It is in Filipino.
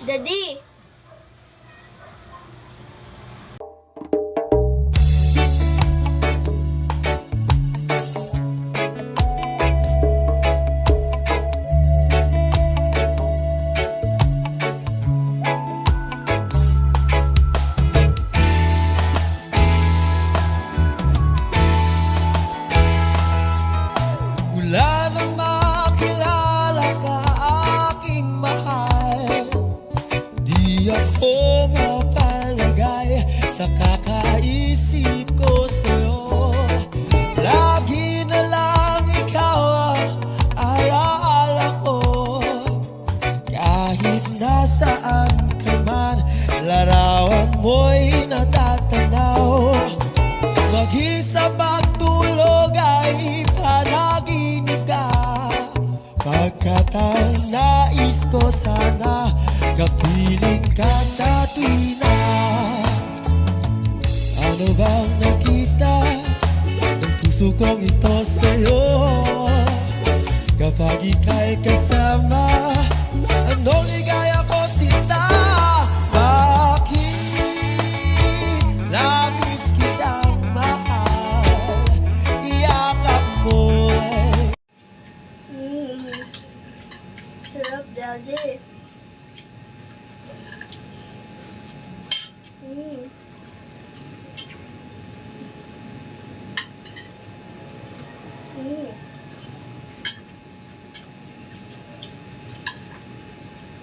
Daddy! Mula nang makilala ka, aking mahal, di ako mapalagay sa kakaisip ko sa'yo. Lagi na lang ikaw ang alaala ko. Kahit nasaan ka man, larawan mo'y natatanaw. Mag-isa pagtulog ay panaginip ka, pagkat ang nais ko sana kapiling ka sa tuwina. Ano bang nakita ng puso kong ito sa'yo? Kapag ika'y kasama, anong ligaw